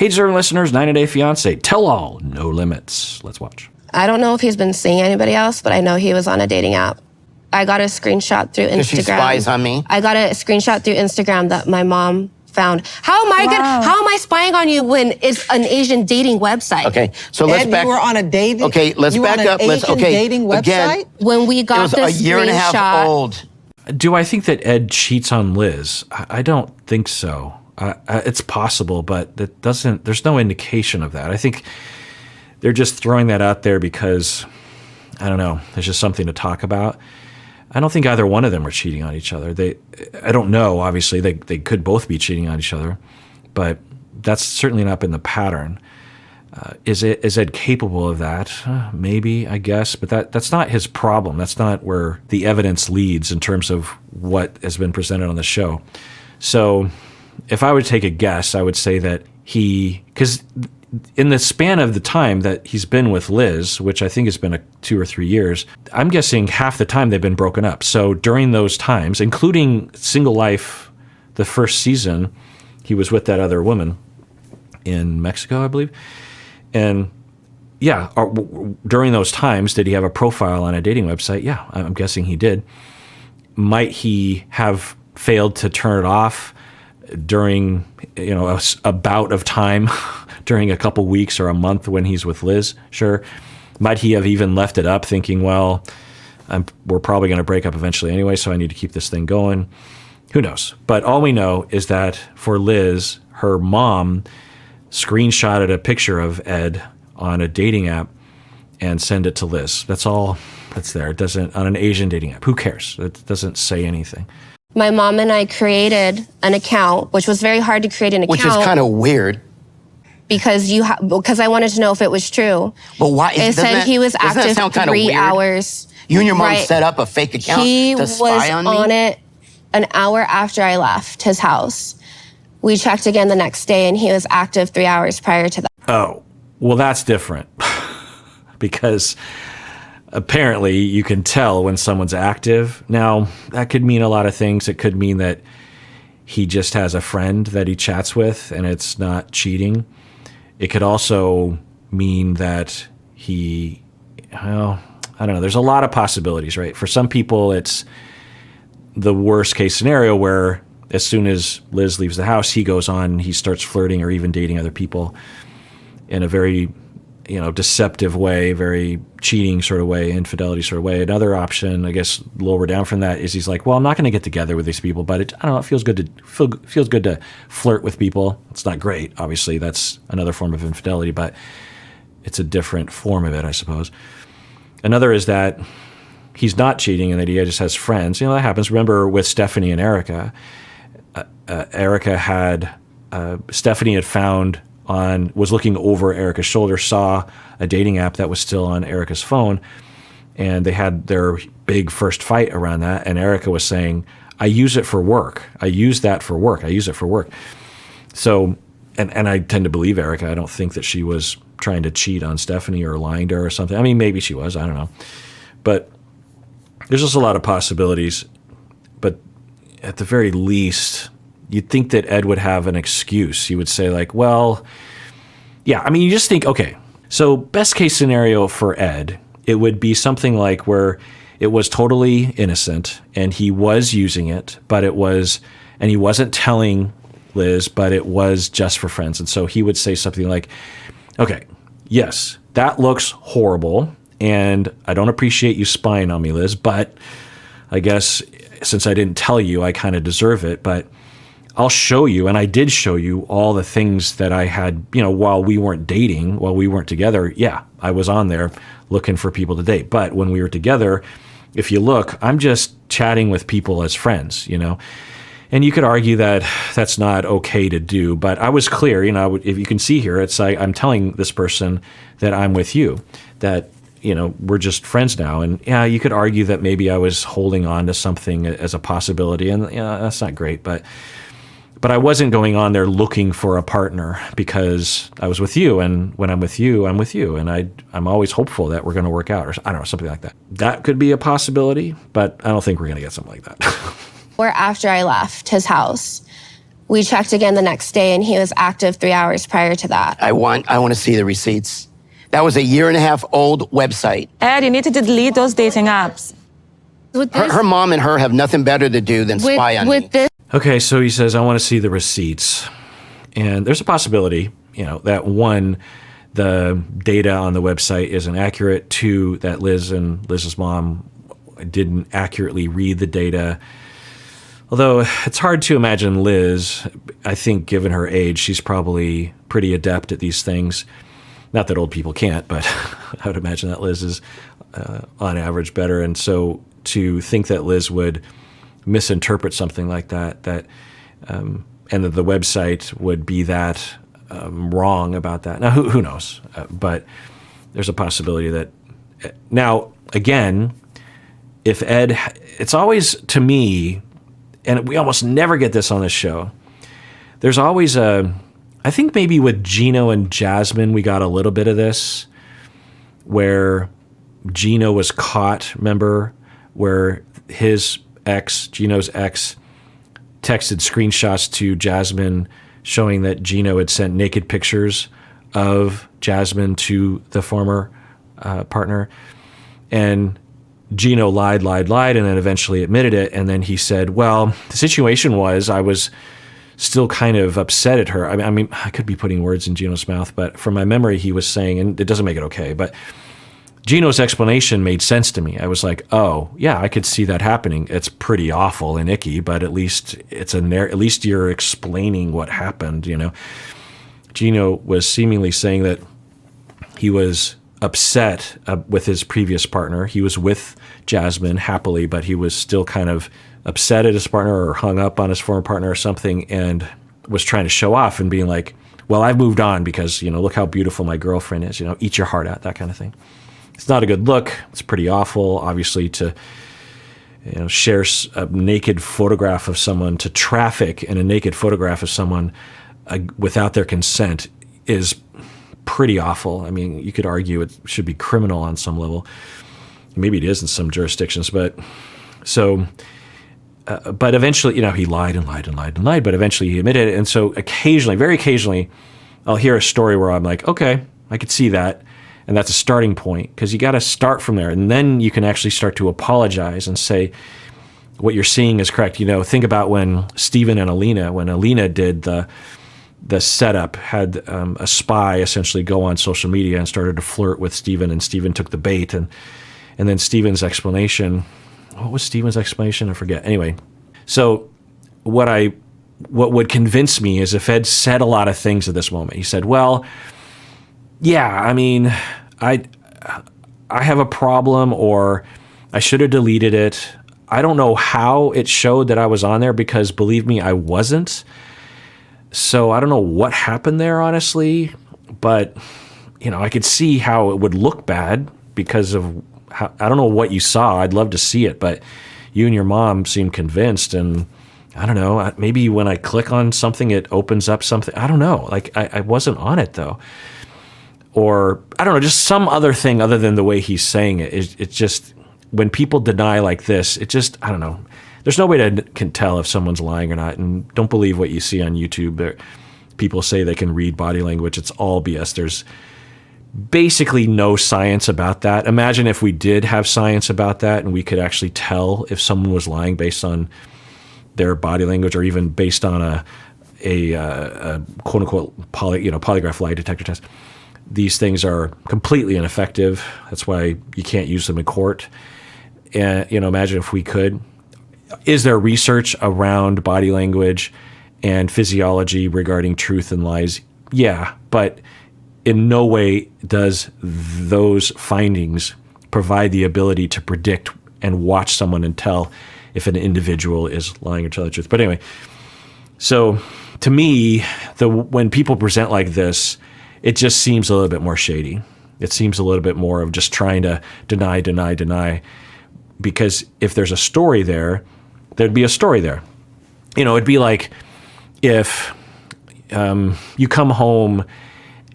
Hey, deserving listeners, 90-Day Fiancé. Tell all, no limits. Let's watch. I don't know if he's been seeing anybody else, but I know he was on a dating app. I got a screenshot through Instagram. Because she spies on me? I got a screenshot through Instagram that my mom found. How am I spying on you when it's an Asian dating website? Okay, so let's Ed, back. you were on a dating. Okay, let's you back were on up. An Asian dating website. Again, when we got it was the a year and a half old. Do I think that Ed cheats on Liz? I don't think so. It's possible, but there's no indication of that. I think they're just throwing that out there because, I don't know, there's just something to talk about. I don't think either one of them are cheating on each other. I don't know, obviously. They could both be cheating on each other, but that's certainly not been the pattern. Is Ed capable of that? Maybe, I guess, but that's not his problem. That's not where the evidence leads in terms of what has been presented on the show. So if I would take a guess, I would say that because in the span of the time that he's been with Liz, which I think has been 2 or 3 years, I'm guessing half the time they've been broken up. So during those times, including Single Life, the first season, he was with that other woman in Mexico, I believe. And yeah, during those times, did he have a profile on a dating website? Yeah, I'm guessing he did. Might he have failed to turn it off during, a bout of time, during a couple weeks or a month when he's with Liz? Sure. Might he have even left it up thinking, well, we're probably going to break up eventually anyway, so I need to keep this thing going? Who knows? But all we know is that for Liz, her mom screenshotted a picture of Ed on a dating app and send it to Liz. That's all that's there. It doesn't, on an Asian dating app. Who cares? It doesn't say anything. My mom and I created an account, which was very hard to create an account. Which is kind of weird. Because I wanted to know if it was true. But why? It said he was active 3 hours. You and your mom Right. set up a fake account He to was spy on me? it an hour after I left his house. We checked again the next day, and he was active 3 hours prior to that. Oh, well, that's different. Because apparently you can tell when someone's active. Now, that could mean a lot of things. It could mean that he just has a friend that he chats with, and it's not cheating. It could also mean that I don't know. There's a lot of possibilities, right? For some people, it's the worst case scenario where as soon as Liz leaves the house, he goes on, he starts flirting or even dating other people in a very, deceptive way, very cheating sort of way, infidelity sort of way. Another option, I guess, lower down from that is he's like, well, I'm not going to get together with these people, but I don't know, it feels good to flirt with people. It's not great, obviously. That's another form of infidelity, but it's a different form of it, I suppose. Another is that he's not cheating and that he just has friends. That happens. Remember with Stephanie and Erica, Stephanie was looking over Erica's shoulder, saw a dating app that was still on Erica's phone, and they had their big first fight around that. And Erica was saying, I use it for work. I use that for work. I use it for work. So, and I tend to believe Erica. I don't think that she was trying to cheat on Stephanie or lying to her or something. I mean, maybe she was. I don't know. But there's just a lot of possibilities. But at the very least, you'd think that Ed would have an excuse. He would say like, well, yeah, I mean, you just think, okay, so best case scenario for Ed, it would be something like where it was totally innocent and he was using it, and he wasn't telling Liz, but it was just for friends. And so he would say something like, okay, yes, that looks horrible and I don't appreciate you spying on me, Liz, but I guess since I didn't tell you, I kind of deserve it, but I'll show you, and I did show you all the things that I had, while we weren't dating, while we weren't together. Yeah, I was on there looking for people to date. But when we were together, if you look, I'm just chatting with people as friends, And you could argue that that's not okay to do, but I was clear, if you can see here, it's like I'm telling this person that I'm with you, that, we're just friends now. And yeah, you could argue that maybe I was holding on to something as a possibility, and that's not great, but I wasn't going on there looking for a partner because I was with you, and when I'm with you, and I'm always hopeful that we're going to work out, or I don't know, something like that. That could be a possibility, but I don't think we're going to get something like that. Or after I left his house, We checked again the next day, and he was active 3 hours prior to that. I want to see the receipts. That was a 1.5 year old website. Ed, you need to delete those dating apps. With this, Her mom and her have nothing better to do than spy on me. with this Okay, so he says, I want to see the receipts. And there's a possibility, that one, the data on the website isn't accurate. Two, that Liz and Liz's mom didn't accurately read the data. Although it's hard to imagine Liz, I think given her age, she's probably pretty adept at these things. Not that old people can't, but I would imagine that Liz is on average better. And so to think that Liz would misinterpret something like that, and that the website would be that wrong about that. Now, who knows? But there's a possibility that. Now, again, if Ed, it's always, to me, and we almost never get this on this show, there's always I think maybe with Gino and Jasmine, we got a little bit of this, where Gino was caught, remember, where his ex, Gino's ex, texted screenshots to Jasmine showing that Gino had sent naked pictures of Jasmine to the former partner. And Gino lied, and then eventually admitted it. And then he said, well, the situation was I was still kind of upset at her. I mean, I could be putting words in Gino's mouth, but from my memory, he was saying, and it doesn't make it okay, but Gino's explanation made sense to me. I was like, oh, yeah, I could see that happening. It's pretty awful and icky, but at least at least you're explaining what happened, Gino was seemingly saying that he was upset with his previous partner. He was with Jasmine happily, but he was still kind of upset at his partner or hung up on his former partner or something, and was trying to show off and being like, well, I've moved on because, look how beautiful my girlfriend is, eat your heart out, that kind of thing. It's not a good look. It's pretty awful, obviously, to share a naked photograph of someone, to traffic in a naked photograph of someone without their consent is pretty awful. I mean, you could argue it should be criminal on some level. Maybe it is in some jurisdictions, but so. But eventually, he lied, but eventually he admitted it. And so occasionally, very occasionally, I'll hear a story where I'm like, okay, I could see that. And that's a starting point, because you got to start from there. And then you can actually start to apologize and say, what you're seeing is correct. Think about when Steven and Alina did the setup, had a spy essentially go on social media and started to flirt with Steven, and Steven took the bait. And then Steven's explanation, what was Steven's explanation? I forget. Anyway, so what would convince me is if Ed said a lot of things at this moment. He said, well, yeah, I mean, I have a problem, or I should have deleted it. I don't know how it showed that I was on there, because believe me, I wasn't. So I don't know what happened there, honestly, but I could see how it would look bad because of how, I don't know what you saw. I'd love to see it, but you and your mom seem convinced, and I don't know, maybe when I click on something, it opens up something. I don't know. Like I wasn't on it though. Or I don't know, just some other thing other than the way he's saying it. It's just, when people deny like this, it just, I don't know. There's no way to can tell if someone's lying or not. And don't believe what you see on YouTube. People say they can read body language. It's all BS. There's basically no science about that. Imagine if we did have science about that and we could actually tell if someone was lying based on their body language, or even based on a quote unquote polygraph lie detector test. These things are completely ineffective. That's why you can't use them in court. And imagine if we could. Is there research around body language and physiology regarding truth and lies? Yeah, but in no way does those findings provide the ability to predict and watch someone and tell if an individual is lying or telling the truth. But anyway, so to me, when people present like this, it just seems a little bit more shady. It seems a little bit more of just trying to deny. Because if there's a story there, there'd be a story there. It'd be like if you come home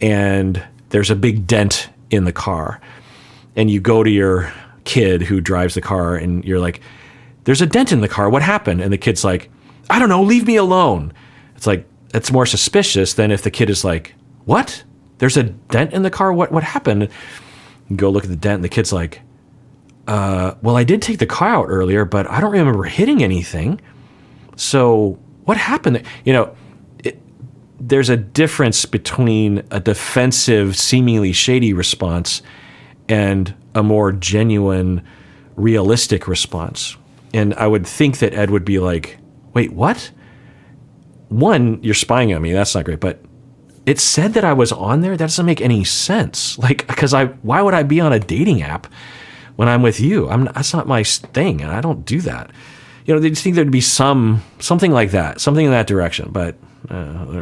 and there's a big dent in the car, and you go to your kid who drives the car and you're like, there's a dent in the car, what happened? And the kid's like, I don't know, leave me alone. It's like, it's more suspicious than if the kid is like, what? There's a dent in the car? What happened? You go look at the dent and the kid's like, well, I did take the car out earlier, but I don't remember hitting anything. So what happened? You know, there's a difference between a defensive, seemingly shady response and a more genuine, realistic response. And I would think that Ed would be like, wait, what? One, you're spying on me. That's not great. But it said that I was on there. That doesn't make any sense. Like, because why would I be on a dating app when I'm with you? That's not my thing, and I don't do that. You know, they just think there'd be something like that, something in that direction, but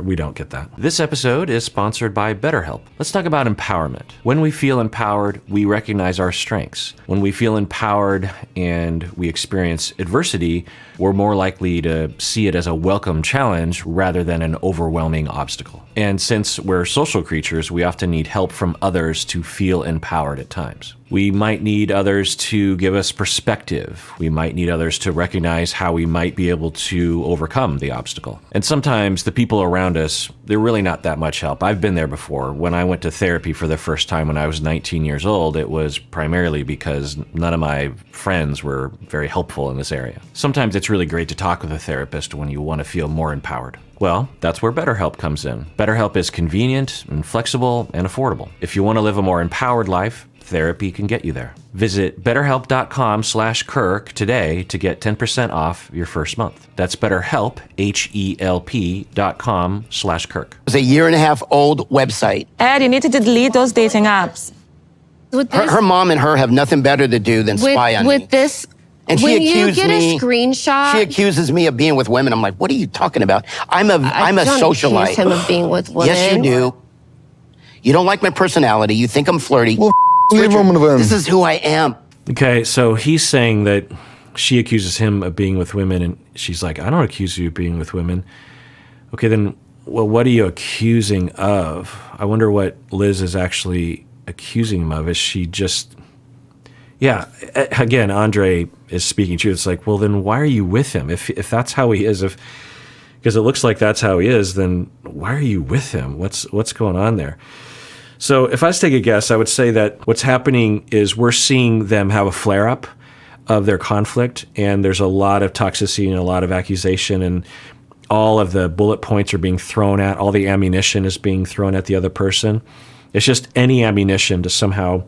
we don't get that. This episode is sponsored by BetterHelp. Let's talk about empowerment. When we feel empowered, we recognize our strengths. When we feel empowered and we experience adversity, we're more likely to see it as a welcome challenge rather than an overwhelming obstacle. And since we're social creatures, we often need help from others to feel empowered at times. We might need others to give us perspective. We might need others to recognize how we might be able to overcome the obstacle. And sometimes the people around us, they're really not that much help. I've been there before. When I went to therapy for the first time when I was 19 years old, it was primarily because none of my friends were very helpful in this area. Sometimes it's really great to talk with a therapist when you want to feel more empowered. Well, that's where BetterHelp comes in. BetterHelp is convenient and flexible and affordable. If you want to live a more empowered life, therapy can get you there. Visit betterhelp.com/Kirk today to get 10% off your first month. That's BetterHelp, HELP.com/Kirk. It was a year and a half old website. Ed, you need to delete those dating apps. With this, Her mom and her have nothing better to do than spy on me. with this, And she when you accused get me- a screenshot, She accuses me of being with women. I'm like, what are you talking about? I'm a don't socialite. accuse him of being with women. Yes, you do. You don't like my personality. You think I'm flirty. Well, leave him alone. This is who I am. Okay, so he's saying that she accuses him of being with women, and she's like, I don't accuse you of being with women. Okay, then, well, what are you accusing of? I wonder what Liz is actually accusing him of. Is she just... Yeah, again, Andre is speaking truth. It's like, well, then why are you with him? If that's how he is, because it looks like that's how he is, then why are you with him? What's going on there? So if I was to take a guess, I would say that what's happening is we're seeing them have a flare-up of their conflict, and there's a lot of toxicity and a lot of accusation, and all of the bullet points are being thrown at, all the ammunition is being thrown at the other person. It's just any ammunition to somehow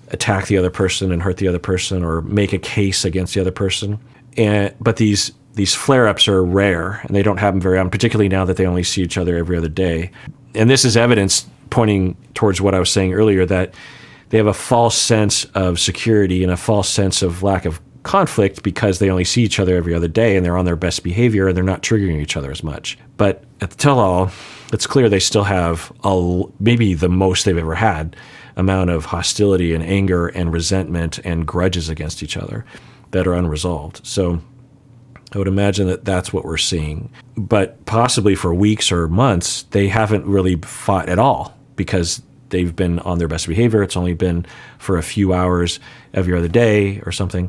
attack the other person and hurt the other person or make a case against the other person. But these flare-ups are rare, and they don't happen very often, particularly now that they only see each other every other day. And this is evidence pointing towards what I was saying earlier, that they have a false sense of security and a false sense of lack of conflict because they only see each other every other day and they're on their best behavior and they're not triggering each other as much. But at the tell-all, it's clear they still have maybe the most they've ever had amount of hostility and anger and resentment and grudges against each other that are unresolved. So I would imagine that that's what we're seeing. But possibly for weeks or months, they haven't really fought at all because they've been on their best behavior. It's only been for a few hours every other day or something.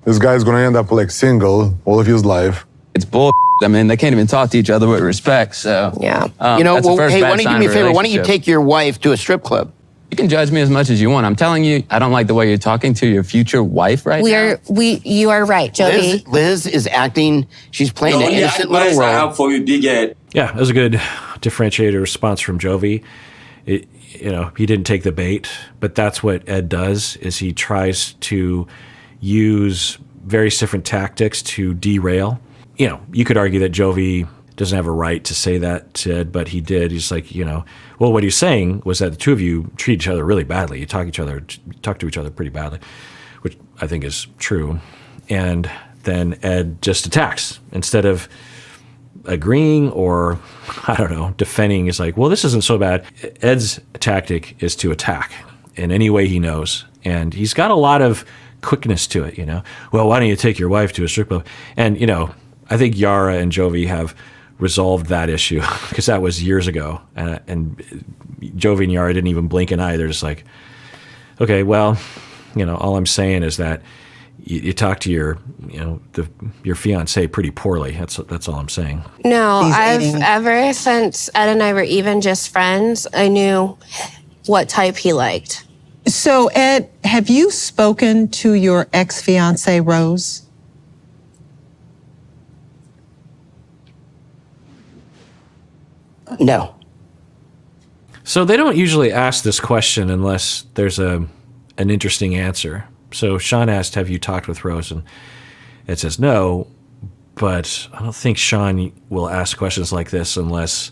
This guy's gonna end up like single all of his life. It's bull. I mean, they can't even talk to each other with respect. So Yeah. that's the first hey, bad why don't you sign do me a of favor? Why don't you relationship. take your wife to a strip club? You can judge me as much as you want. I'm telling you, I don't like the way you're talking to your future wife right now. You are right, Joby. Liz is acting, she's playing an innocent advice little I role. have for you, big Ed. Yeah, that was a good differentiated response from Jovi. He didn't take the bait, but that's what Ed does, is he tries to use various different tactics to derail. You could argue that Jovi doesn't have a right to say that to Ed, but he did. He's like, well, what he's saying was that the two of you treat each other really badly. You talk to each other pretty badly, which I think is true. And then Ed just attacks instead of agreeing or, I don't know, defending. Is like, well, this isn't so bad. Ed's tactic is to attack in any way he knows. And he's got a lot of quickness to it, Well, why don't you take your wife to a strip club? And, I think Yara and Jovi have resolved that issue because that was years ago. And Jovi and Yara didn't even blink an eye. They're just like, okay, well, all I'm saying is that you talk to your, your fiancé pretty poorly. That's all I'm saying. No, He's eating. ever since Ed and I were even just friends, I knew what type he liked. So, Ed, have you spoken to your ex-fiancée, Rose? No. So they don't usually ask this question unless there's an interesting answer. So Sean asked, have you talked with Rose? And Ed says no, but I don't think Sean will ask questions like this unless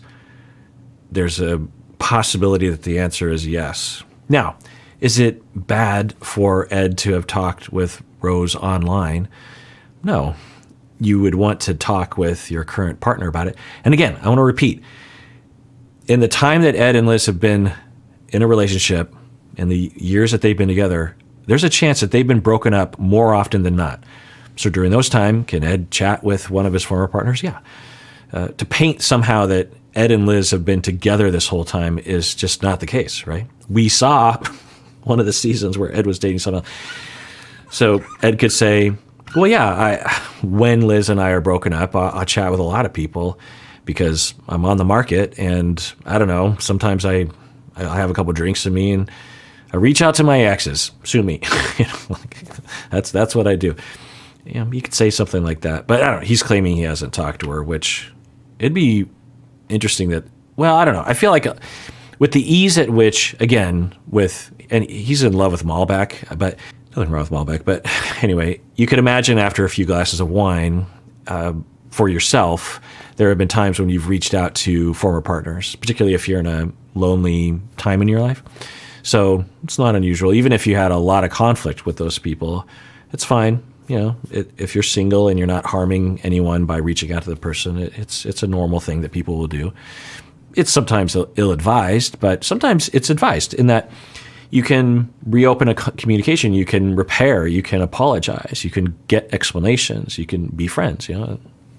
there's a possibility that the answer is yes. Now, is it bad for Ed to have talked with Rose online? No. You would want to talk with your current partner about it. And again, I want to repeat, in the time that Ed and Liz have been in a relationship, in the years that they've been together, there's a chance that they've been broken up more often than not. So during those time, can Ed chat with one of his former partners? Yeah. To paint somehow that Ed and Liz have been together this whole time is just not the case, right? We saw one of the seasons where Ed was dating someone else. So Ed could say, well, yeah, when Liz and I are broken up, I'll chat with a lot of people because I'm on the market, and I don't know, sometimes I have a couple drinks in me and I reach out to my exes, sue me. That's what I do. You could say something like that, but I don't know. He's claiming he hasn't talked to her, which it'd be interesting that, well, I don't know. I feel like with the ease at which, again, and he's in love with Malbec, but nothing wrong with Malbec, but anyway, you could imagine after a few glasses of wine, for yourself, there have been times when you've reached out to former partners, particularly if you're in a lonely time in your life. So it's not unusual. Even if you had a lot of conflict with those people, it's fine. If you're single and you're not harming anyone by reaching out to the person, it's a normal thing that people will do. It's sometimes ill-advised, but sometimes it's advised in that you can reopen a communication, you can repair, you can apologize, you can get explanations, you can be friends.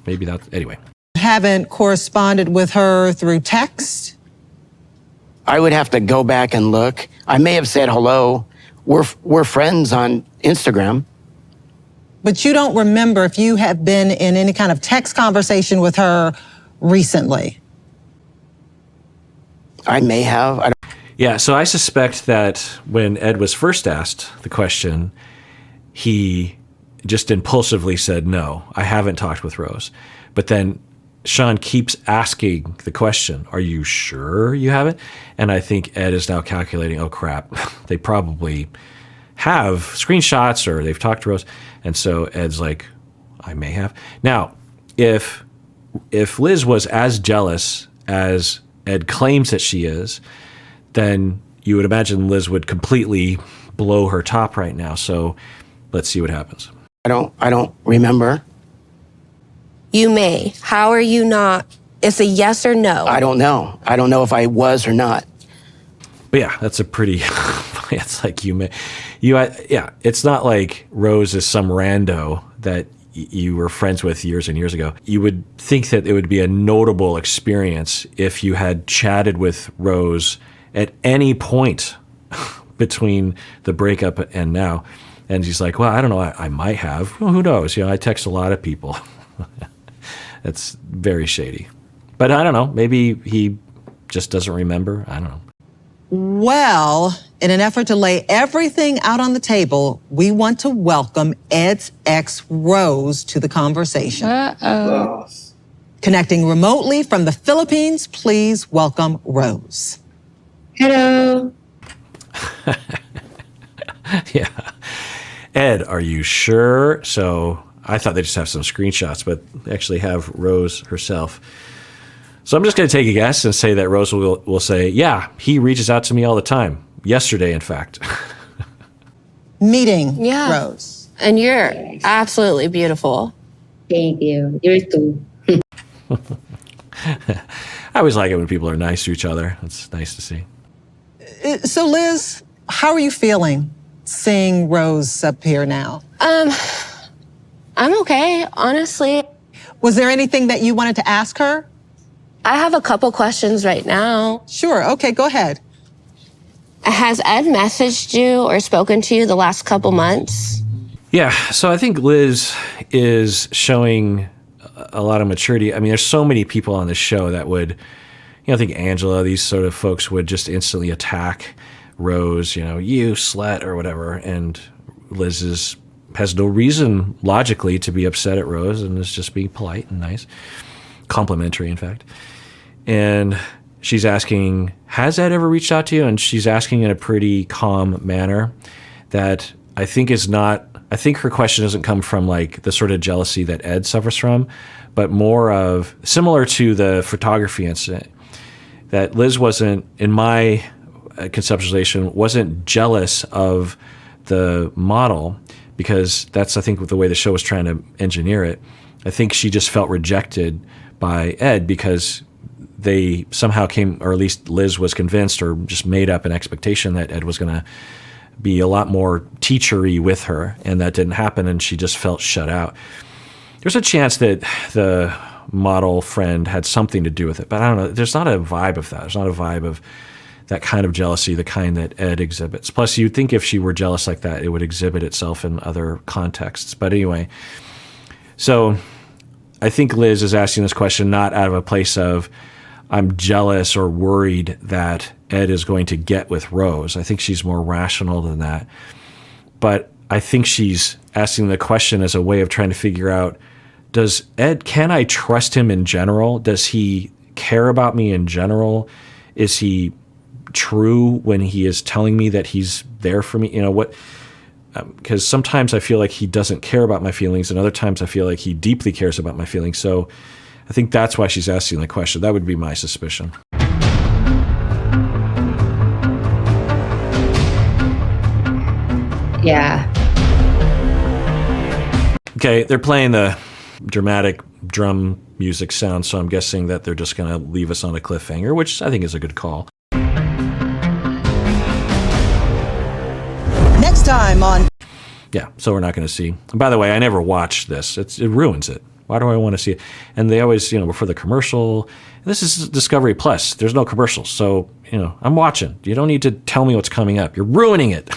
Maybe that's anyway. Haven't corresponded with her through text? I would have to go back and look. I may have said hello. We're friends on Instagram. But you don't remember if you have been in any kind of text conversation with her recently? I may have. Yeah, so I suspect that when Ed was first asked the question, he just impulsively said, no, I haven't talked with Rose. But then Sean keeps asking the question, are you sure you haven't? And I think Ed is now calculating, oh crap, they probably have screenshots or they've talked to Rose. And so Ed's like, I may have. Now, if Liz was as jealous as Ed claims that she is, then you would imagine Liz would completely blow her top right now. So let's see what happens. I don't remember. You may. How are you not? It's a yes or no. I don't know. I don't know if I was or not. But yeah, that's a pretty, it's like it's not like Rose is some rando that you were friends with years and years ago. You would think that it would be a notable experience if you had chatted with Rose at any point between the breakup and now. And she's like, well, I don't know, I might have. Well, who knows? I text a lot of people. That's very shady. But I don't know, maybe he just doesn't remember. I don't know. Well, in an effort to lay everything out on the table, we want to welcome Ed's ex, Rose, to the conversation. Uh-oh. Connecting remotely from the Philippines, please welcome Rose. Hello. Yeah. Ed, are you sure? So I thought they just have some screenshots, but they actually have Rose herself. So I'm just going to take a guess and say that Rose will say, yeah, he reaches out to me all the time. Yesterday, in fact. Meeting Yeah. Rose. And you're absolutely beautiful. Thank you. You too. I always like it when people are nice to each other. It's nice to see. So, Liz, how are you feeling seeing Rose up here now? I'm okay, honestly. Was there anything that you wanted to ask her? I have a couple questions right now. Sure. Okay, go ahead. Has Ed messaged you or spoken to you the last couple months? Yeah, so I think Liz is showing a lot of maturity. I mean, there's so many people on this show that would, I think Angela, these sort of folks would just instantly attack Rose, you slut or whatever. And Liz has no reason logically to be upset at Rose and is just being polite and nice, complimentary, in fact. And she's asking, has Ed ever reached out to you? And she's asking in a pretty calm manner that I think her question doesn't come from like the sort of jealousy that Ed suffers from, but more of similar to the photography incident, that Liz wasn't, in my conceptualization, wasn't jealous of the model, because that's, I think, the way the show was trying to engineer it. I think she just felt rejected by Ed because they somehow came, or at least Liz was convinced or just made up an expectation that Ed was going to be a lot more teachery with her, and that didn't happen, and she just felt shut out. There's a chance that the model friend had something to do with it, but I don't know. There's not a vibe of that. There's not a vibe of that kind of jealousy, the kind that Ed exhibits. Plus, you'd think if she were jealous like that, it would exhibit itself in other contexts. But anyway, so I think Liz is asking this question not out of a place of, I'm jealous or worried that Ed is going to get with Rose. I think she's more rational than that. But I think she's asking the question as a way of trying to figure out, can I trust him in general? Does he care about me in general? Is he true when he is telling me that he's there for me? Because sometimes I feel like he doesn't care about my feelings, and other times I feel like he deeply cares about my feelings. So I think that's why she's asking the question. That would be my suspicion. Yeah. Okay, they're playing the dramatic drum music sound, so I'm guessing that they're just going to leave us on a cliffhanger, which I think is a good call. Next time on Yeah, so we're not going to see. By the way, I never watched this. It ruins it. Why do I want to see it? And they always, before the commercial, this is Discovery Plus. There's no commercials. So, I'm watching. You don't need to tell me what's coming up. You're ruining it.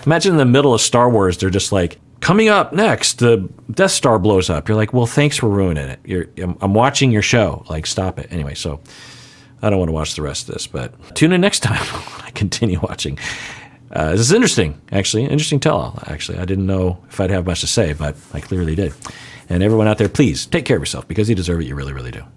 Imagine in the middle of Star Wars, they're just like, coming up next, the Death Star blows up. You're like, well, thanks for ruining it. I'm watching your show. Like, stop it. Anyway, so I don't want to watch the rest of this, but tune in next time when I continue watching. This is interesting, actually. Interesting tell-all, actually. I didn't know if I'd have much to say, but I clearly did. And everyone out there, please take care of yourself because you deserve it. You really, really do.